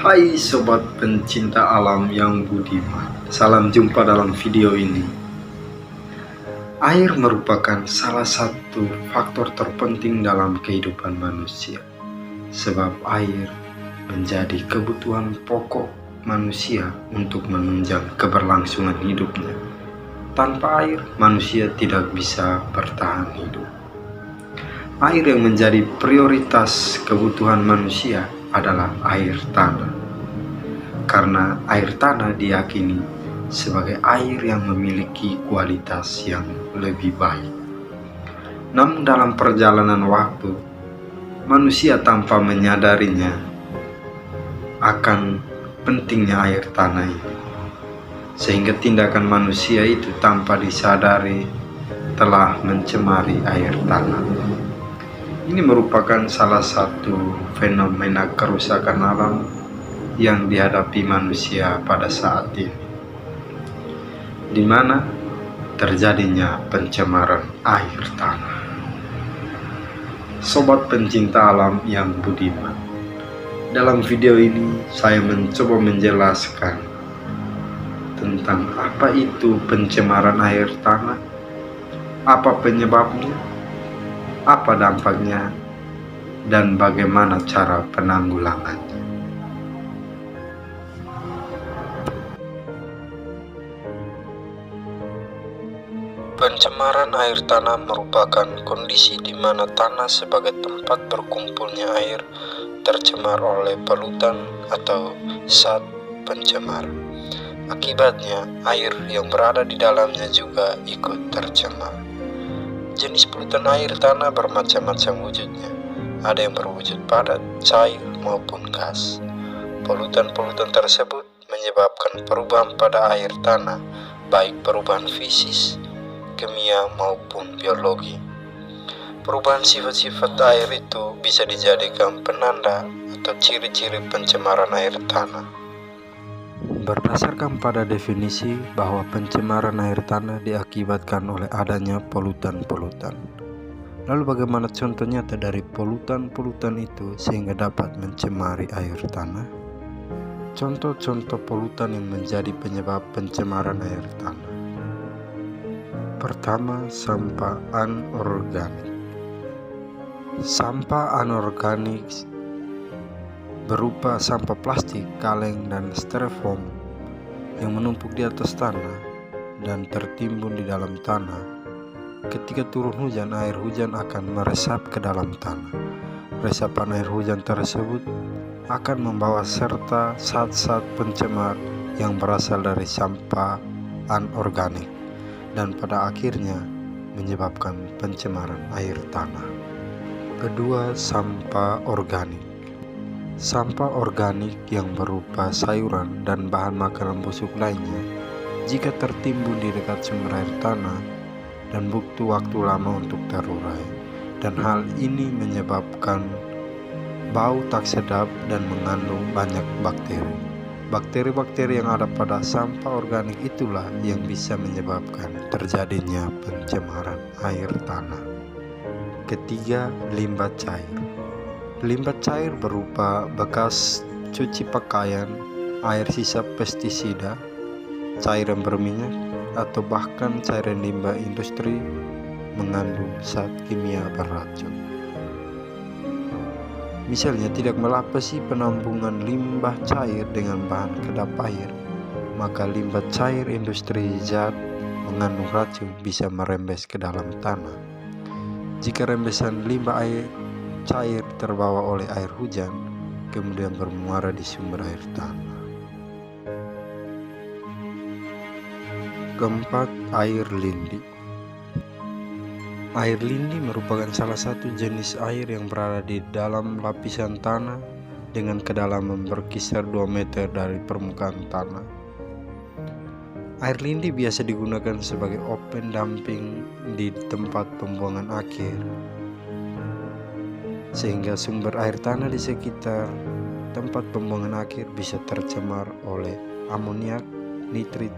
Hai sobat pencinta alam yang budiman, salam jumpa dalam video ini. Air merupakan salah satu faktor terpenting dalam kehidupan manusia, sebab air menjadi kebutuhan pokok manusia untuk menunjang keberlangsungan hidupnya. Tanpa air, manusia tidak bisa bertahan hidup. Air yang menjadi prioritas kebutuhan manusia adalah air tanah. Karena air tanah diyakini sebagai air yang memiliki kualitas yang lebih baik. Namun dalam perjalanan waktu, manusia tanpa menyadarinya akan pentingnya air tanah ini, sehingga tindakan manusia itu tanpa disadari telah mencemari air tanah. Ini merupakan salah satu fenomena kerusakan alam yang dihadapi manusia pada saat ini, di mana terjadinya pencemaran air tanah. Sobat pencinta alam yang budiman, dalam video ini saya mencoba menjelaskan tentang apa itu pencemaran air tanah, apa penyebabnya, apa dampaknya, dan bagaimana cara penanggulangannya. Pencemaran air tanah merupakan kondisi di mana tanah sebagai tempat berkumpulnya air tercemar oleh polutan atau zat pencemar. Akibatnya, air yang berada di dalamnya juga ikut tercemar. Jenis polutan air tanah bermacam-macam wujudnya. Ada yang berwujud padat, cair, maupun gas. Polutan-polutan tersebut menyebabkan perubahan pada air tanah, baik perubahan fisik, kimia maupun biologi. Perubahan sifat-sifat air itu bisa dijadikan penanda atau ciri-ciri pencemaran air tanah. Berdasarkan pada definisi bahwa pencemaran air tanah diakibatkan oleh adanya polutan-polutan. Lalu bagaimana contoh nyata dari polutan-polutan itu sehingga dapat mencemari air tanah? Contoh-contoh polutan yang menjadi penyebab pencemaran air tanah. Pertama, sampah anorganik. Sampah anorganik berupa sampah plastik, kaleng, dan styrofoam yang menumpuk di atas tanah dan tertimbun di dalam tanah. Ketika turun hujan, air hujan akan meresap ke dalam tanah. Resapan air hujan tersebut akan membawa serta zat-zat pencemar yang berasal dari sampah anorganik, dan pada akhirnya menyebabkan pencemaran air tanah. Kedua, sampah organik. Sampah organik yang berupa sayuran dan bahan makanan busuk lainnya, jika tertimbun di dekat sumber air tanah dan butuh waktu lama untuk terurai, dan hal ini menyebabkan bau tak sedap dan mengandung banyak bakteri. Bakteri-bakteri yang ada pada sampah organik itulah yang bisa menyebabkan terjadinya pencemaran air tanah. Ketiga, limbah cair. Limbah cair berupa bekas cuci pakaian, air sisa pestisida, cairan berminyak, atau bahkan cairan limbah industri mengandung zat kimia beracun. Misalnya tidak melapisi penampungan limbah cair dengan bahan kedap air, maka limbah cair industri zat mengandung racun bisa merembes ke dalam tanah. Jika rembesan limbah air cair terbawa oleh air hujan, kemudian bermuara di sumber air tanah. Keempat, air lindi. Air lindi merupakan salah satu jenis air yang berada di dalam lapisan tanah dengan kedalaman berkisar 2 meter dari permukaan tanah. Air lindi biasa digunakan sebagai open dumping di tempat pembuangan akhir, sehingga sumber air tanah di sekitar tempat pembuangan akhir bisa tercemar oleh amoniak, nitrit,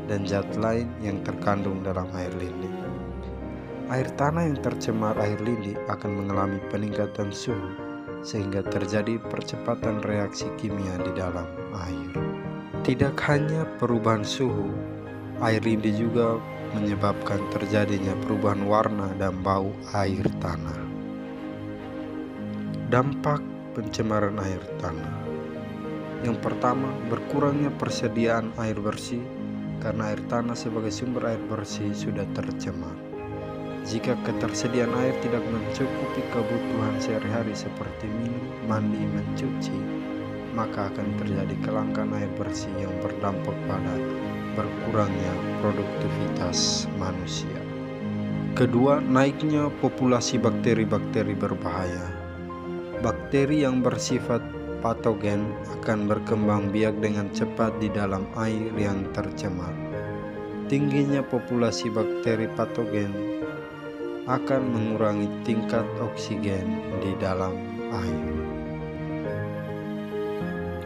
dan zat lain yang terkandung dalam air lindi. Air tanah yang tercemar air lindi akan mengalami peningkatan suhu sehingga terjadi percepatan reaksi kimia di dalam air. Tidak hanya perubahan suhu, air ini juga menyebabkan terjadinya perubahan warna dan bau air tanah. Dampak pencemaran air tanah. Yang pertama, berkurangnya persediaan air bersih karena air tanah sebagai sumber air bersih sudah tercemar. Jika ketersediaan air tidak mencukupi kebutuhan sehari-hari seperti minum, mandi, mencuci, maka akan terjadi kelangkaan air bersih yang berdampak pada berkurangnya produktivitas manusia. Kedua, naiknya populasi bakteri-bakteri berbahaya. Bakteri yang bersifat patogen akan berkembang biak dengan cepat di dalam air yang tercemar. Tingginya populasi bakteri patogen akan mengurangi tingkat oksigen di dalam air.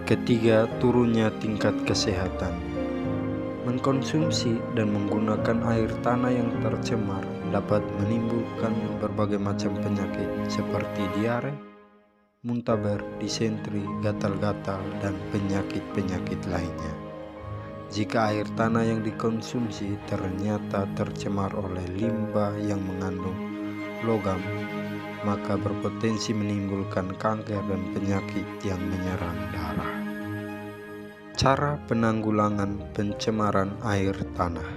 Ketiga, turunnya tingkat kesehatan. Mengkonsumsi dan menggunakan air tanah yang tercemar dapat menimbulkan berbagai macam penyakit seperti diare, muntaber, disentri, gatal-gatal, dan penyakit-penyakit lainnya. Jika air tanah yang dikonsumsi ternyata tercemar oleh limbah yang mengandung logam, maka berpotensi menimbulkan kanker dan penyakit yang menyerang darah. Cara penanggulangan pencemaran air tanah.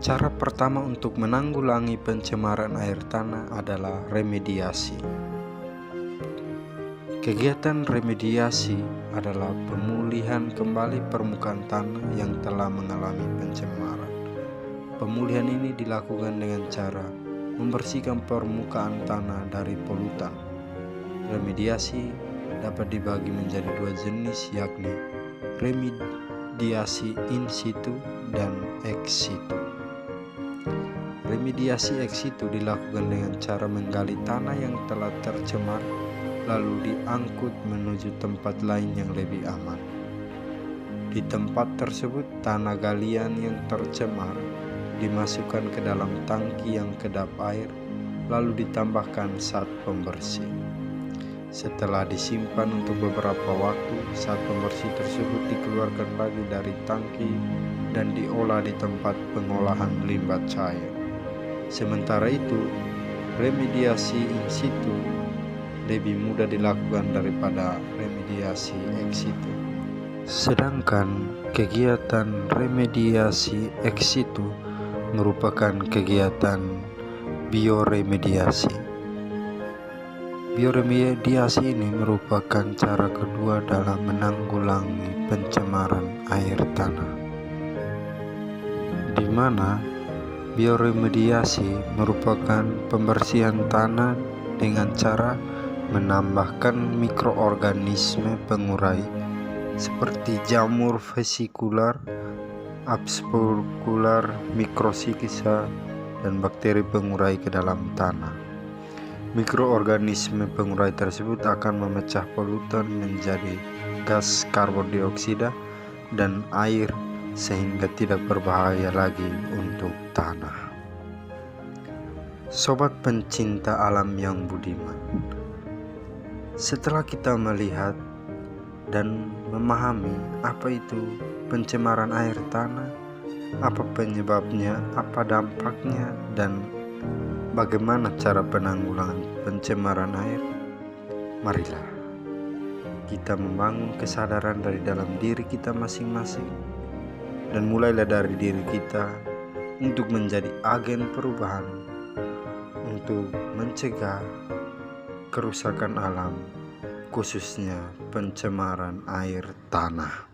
Cara pertama untuk menanggulangi pencemaran air tanah adalah remediasi. Kegiatan remediasi adalah pemulihan kembali permukaan tanah yang telah mengalami pencemaran. Pemulihan ini dilakukan dengan cara membersihkan permukaan tanah dari polutan. Remediasi dapat dibagi menjadi dua jenis, yakni remediasi in situ dan ex situ. Remediasi ex situ dilakukan dengan cara menggali tanah yang telah tercemar lalu diangkut menuju tempat lain yang lebih aman. Di tempat tersebut, tanah galian yang tercemar dimasukkan ke dalam tangki yang kedap air, lalu ditambahkan zat pembersih. Setelah disimpan untuk beberapa waktu, zat pembersih tersebut dikeluarkan lagi dari tangki dan diolah di tempat pengolahan limbah cair. Sementara itu, remediasi in situ lebih mudah dilakukan daripada remediasi ex situ. Sedangkan kegiatan remediasi ex situ merupakan kegiatan bioremediasi. Bioremediasi ini merupakan cara kedua dalam menanggulangi pencemaran air tanah, di mana bioremediasi merupakan pembersihan tanah dengan cara menambahkan mikroorganisme pengurai seperti jamur vesikular, abspokular, mikrosikisa, dan bakteri pengurai ke dalam tanah. Mikroorganisme pengurai tersebut akan memecah polutan menjadi gas karbon dioksida dan air sehingga tidak berbahaya lagi untuk tanah. Sobat pencinta alam yang budiman, setelah kita melihat dan memahami apa itu pencemaran air tanah, apa penyebabnya, apa dampaknya, dan bagaimana cara penanggulangan pencemaran air, marilah kita membangun kesadaran dari dalam diri kita masing-masing, dan mulailah dari diri kita untuk menjadi agen perubahan untuk mencegah kerusakan alam, khususnya pencemaran air tanah.